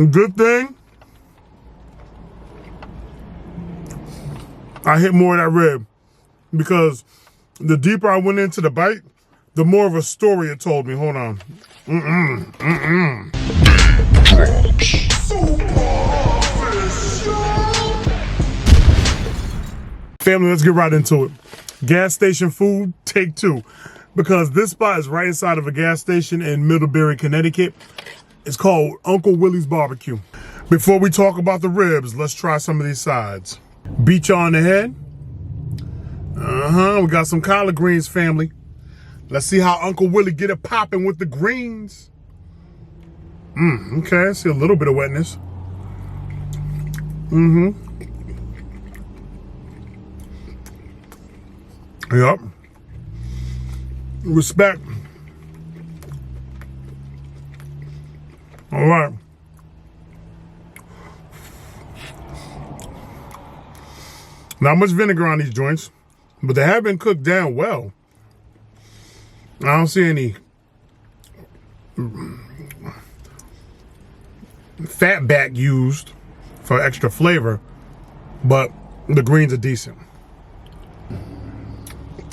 Good thing I hit more of that rib, because the deeper I went into the bite, the more of a story it told me. Hold on. Family, let's get right into it. Gas station food, take two. Because this spot is right inside of a gas station in Middlebury, Connecticut. It's called Uncle Willie's Barbecue. Before we talk about the ribs, let's try some of these sides. Beat you on the head. We got some collard greens, family. Let's see how Uncle Willie get it popping with the greens. Okay, I see a little bit of wetness. Yep. Respect. All right. Not much vinegar on these joints, but they have been cooked down well. I don't see any fat back used for extra flavor, but the greens are decent.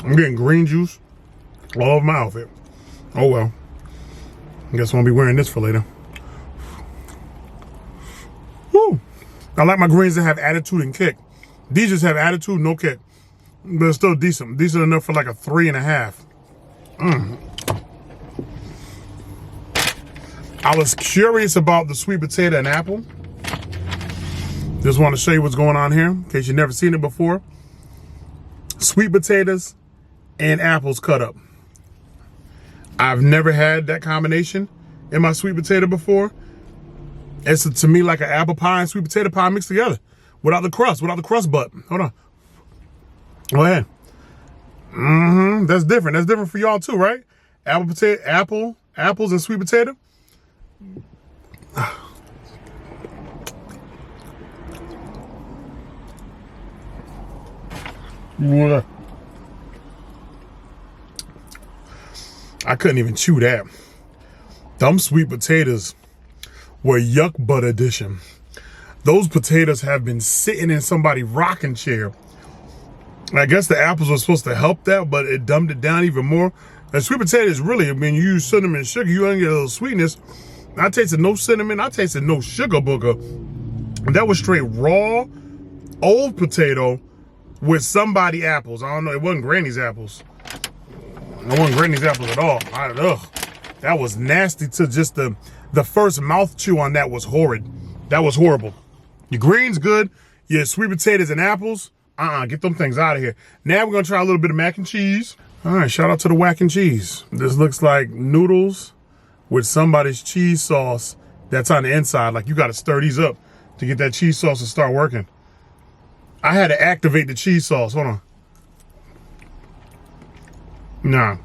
I'm getting green juice all over my outfit. Oh well. I guess I won't be wearing this for later. Woo! I like my greens to have attitude and kick. These just have attitude, no kick. But it's still decent. Decent enough for like a 3.5. I was curious about the sweet potato and apple. Just want to show you what's going on here, in case you've never seen it before. Sweet potatoes and apples cut up. I've never had that combination in my sweet potato before. It's to me like an apple pie and sweet potato pie mixed together. Without the crust butt. Hold on. Go ahead. That's different. That's different for y'all too, right? Apples and sweet potato. I couldn't even chew that. Them sweet potatoes were yuck butt edition. Those potatoes have been sitting in somebody's rocking chair. I guess the apples were supposed to help that, but it dumbed it down even more. And sweet potatoes really, I mean, you use cinnamon and sugar, you only get a little sweetness. I tasted no cinnamon, I tasted no sugar booger. That was straight raw, old potato with somebody apples. I don't know, it wasn't Granny's apples. It wasn't Granny's apples at all. That was nasty to just the first mouth chew on that was horrid. That was horrible. Your greens good, your sweet potatoes and apples, get them things out of here. Now we're gonna try a little bit of mac and cheese. All right, shout out to the whack and cheese. This looks like noodles with somebody's cheese sauce that's on the inside. Like you gotta stir these up to get that cheese sauce to start working. I had to activate the cheese sauce, hold on. Nah.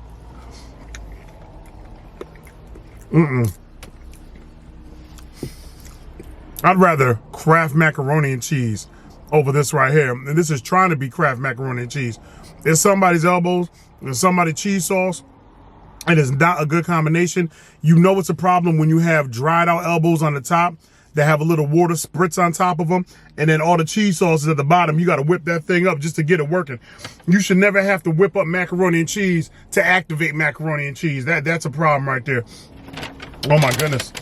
I'd rather Kraft macaroni and cheese over this right here. And this is trying to be Kraft macaroni and cheese. It's somebody's elbows, it's somebody's cheese sauce. It is not a good combination. You know it's a problem when you have dried out elbows on the top that have a little water spritz on top of them, and then all the cheese sauce is at the bottom. You got to whip that thing up just to get it working. You should never have to whip up macaroni and cheese to activate macaroni and cheese. That's a problem right there. Oh my goodness.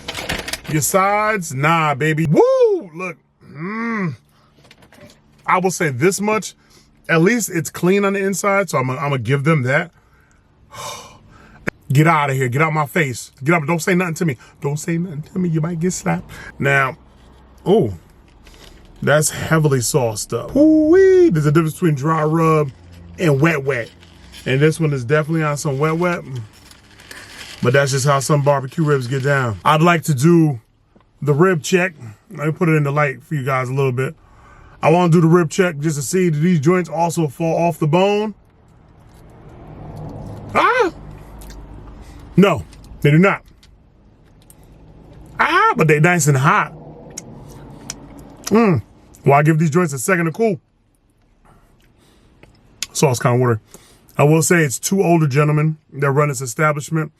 Your sides, nah, baby. Woo! Look, I will say this much. At least it's clean on the inside, so I'm gonna give them that. Get out of here. Get out my face. Get up. Don't say nothing to me. Don't say nothing to me. You might get slapped. Now, oh, that's heavily sauced up. Ooh-wee. There's a difference between dry rub and wet. And this one is definitely on some wet. But that's just how some barbecue ribs get down. I'd like to do the rib check. Let me put it in the light for you guys a little bit. I want to do the rib check just to see that these joints also fall off the bone. No, they do not. But they're nice and hot. Well, I give these joints a second to cool. Sauce kind of water. I will say it's two older gentlemen that run this establishment.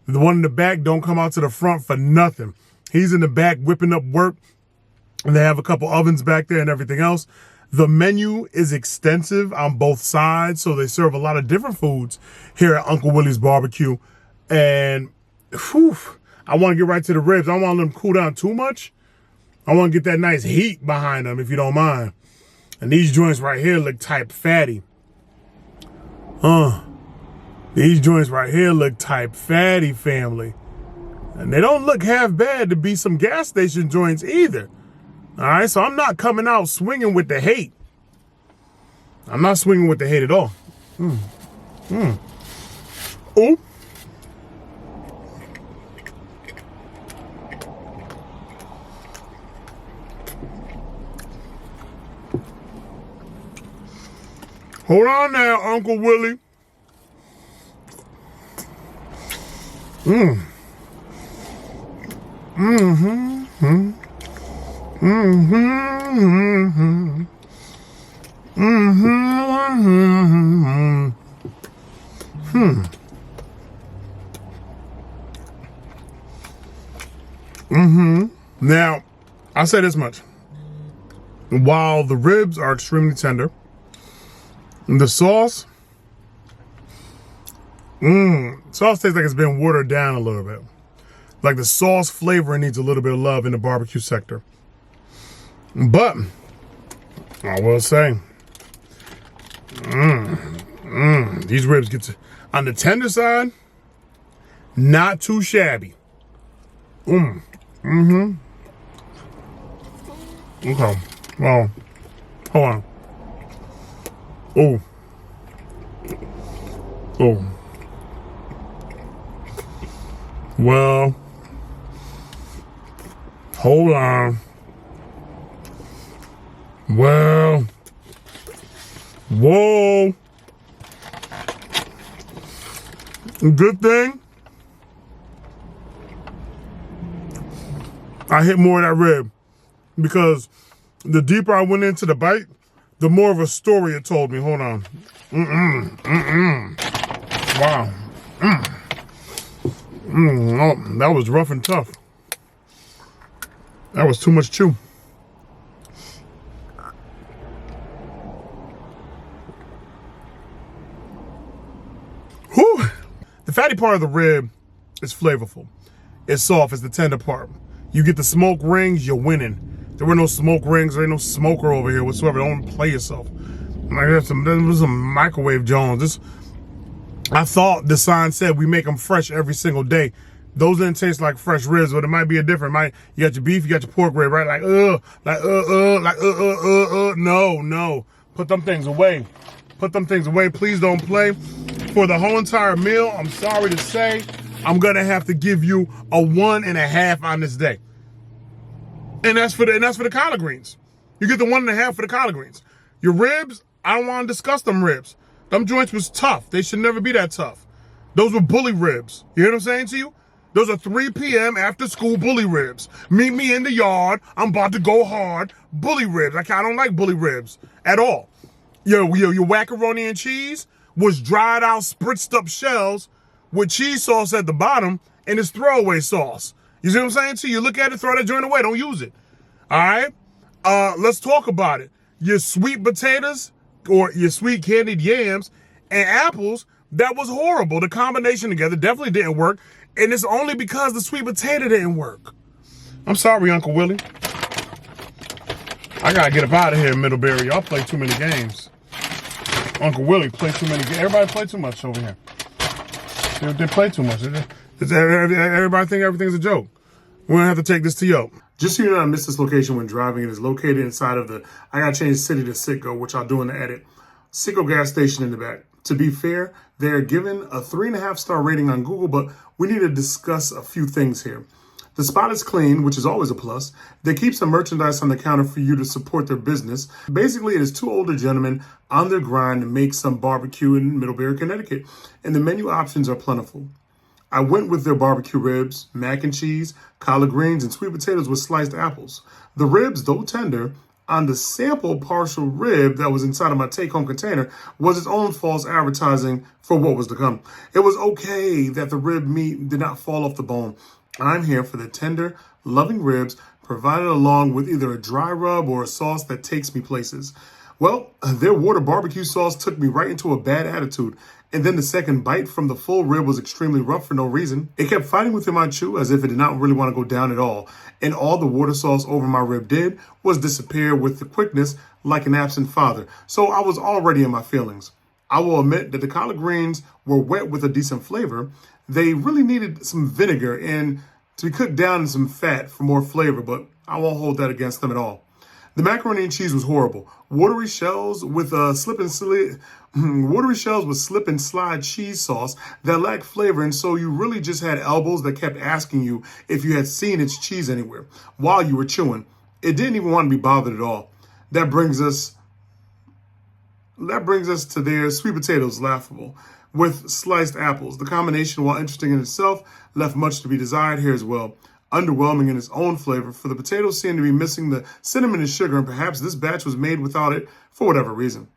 The one in the back don't come out to the front for nothing. He's in the back whipping up work. And they have a couple ovens back there and everything else. The menu is extensive on both sides, so they serve a lot of different foods here at Uncle Willie's Barbecue. And whew, I want to get right to the ribs. I don't want them to cool down too much. I want to get that nice heat behind them, if you don't mind. And these joints right here look type fatty. These joints right here look type fatty, family. And they don't look half bad to be some gas station joints either. All right, so I'm not coming out swinging with the hate. I'm not swinging with the hate at all. Oh. Hold on now, Uncle Willie. Now, I'll say this much. While the ribs are extremely tender, the sauce, sauce tastes like it's been watered down a little bit. Like the sauce flavor needs a little bit of love in the barbecue sector. But I will say, these ribs get to, on the tender side, not too shabby. Okay. Well, hold on. Oh. Well, hold on. Well, whoa. Good thing I hit more of that rib, because the deeper I went into the bite, the more of a story it told me. Hold on. Wow. Oh, that was rough and tough. That was too much chew. Whew. The fatty part of the rib is flavorful. It's soft. It's the tender part. You get the smoke rings, you're winning. There were no smoke rings. There ain't no smoker over here whatsoever. Don't play yourself. Like there was some microwave Jones. I thought the sign said we make them fresh every single day. Those didn't taste like fresh ribs, but it might be a different. You got your beef, you got your pork rib, right? No. Put them things away. Put them things away. Please don't play. For the whole entire meal, I'm sorry to say, I'm gonna have to give you a 1.5 on this day. And that's for the collard greens. You get the 1.5 for the collard greens. Your ribs, I don't want to discuss them ribs. Them joints was tough. They should never be that tough. Those were bully ribs. You hear what I'm saying to you? Those are 3 p.m. after school bully ribs. Meet me in the yard. I'm about to go hard. Bully ribs. I don't like bully ribs at all. Your macaroni and cheese was dried out, spritzed up shells with cheese sauce at the bottom, and it's throwaway sauce. You see what I'm saying to you? You look at it, throw that joint away. Don't use it. All right? Let's talk about it. Your sweet potatoes or your sweet candied yams and apples, that was horrible. The combination together definitely didn't work. And it's only because the sweet potato didn't work. I'm sorry, Uncle Willie. I gotta get up out of here, Middlebury. Y'all play too many games. Uncle Willie play too many games. Everybody play too much over here. They play too much. Everybody think everything's a joke. We're gonna have to take this to Yo. Just so you know, I missed this location when driving. It is located inside of I gotta change city to Citgo, which I'll do in the edit. Citgo gas station in the back. To be fair, they're given a 3.5-star rating on Google, but we need to discuss a few things here. The spot is clean, which is always a plus. They keep some merchandise on the counter for you to support their business. Basically, it is 2 older gentlemen on their grind to make some barbecue in Middlebury, Connecticut, and the menu options are plentiful. I went with their barbecue ribs, mac and cheese, collard greens, and sweet potatoes with sliced apples. The ribs, though tender, on the sample partial rib that was inside of my take-home container was its own false advertising for what was to come. It was okay that the rib meat did not fall off the bone. I'm here for the tender, loving ribs, provided along with either a dry rub or a sauce that takes me places. Well, their water barbecue sauce took me right into a bad attitude. And then the second bite from the full rib was extremely rough for no reason. It kept fighting within my chew as if it did not really want to go down at all. And all the water sauce over my rib did was disappear with the quickness like an absent father. So I was already in my feelings. I will admit that the collard greens were wet with a decent flavor. They really needed some vinegar and to be cooked down in some fat for more flavor, but I won't hold that against them at all. The macaroni and cheese was horrible. Watery shells with slip and slide cheese sauce that lacked flavor, and so you really just had elbows that kept asking you if you had seen its cheese anywhere while you were chewing. It didn't even want to be bothered at all. That brings us to their sweet potatoes, laughable, with sliced apples. The combination, while interesting in itself, left much to be desired here as well. Underwhelming in its own flavor, for the potatoes seem to be missing the cinnamon and sugar, and perhaps this batch was made without it for whatever reason.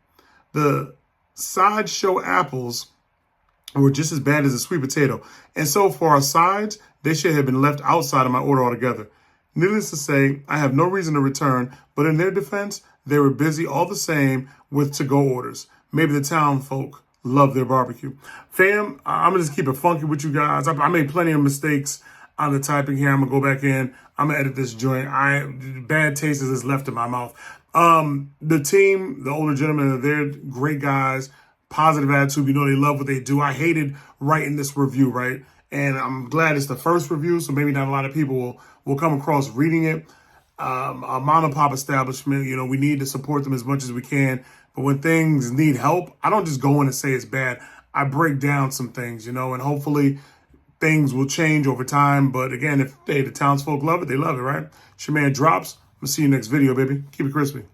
The sideshow apples were just as bad as the sweet potato, and so for our sides, they should have been left outside of my order altogether. Needless to say, I have no reason to return, but in their defense, they were busy all the same with to-go orders. Maybe the town folk love their barbecue. Fam, I'm going to just keep it funky with you guys. I made plenty of mistakes on the typing here. I'm going to go back in. I'm going to edit this joint. Bad taste is left in my mouth. The team, the older gentlemen, they're great guys, positive attitude. You know, they love what they do. I hated writing this review, right? And I'm glad it's the first review, so maybe not a lot of people will come across reading it. A mom and pop establishment, you know, we need to support them as much as we can. But when things need help, I don't just go in and say it's bad. I break down some things, you know, and hopefully things will change over time. But again, if the townsfolk love it, they love it, right? It's your man Drops. I'm going to see you next video, baby. Keep it crispy.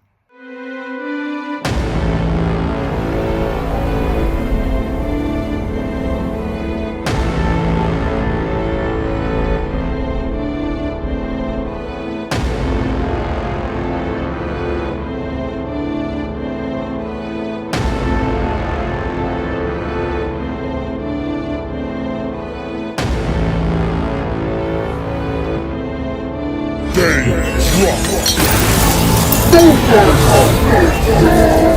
Drop.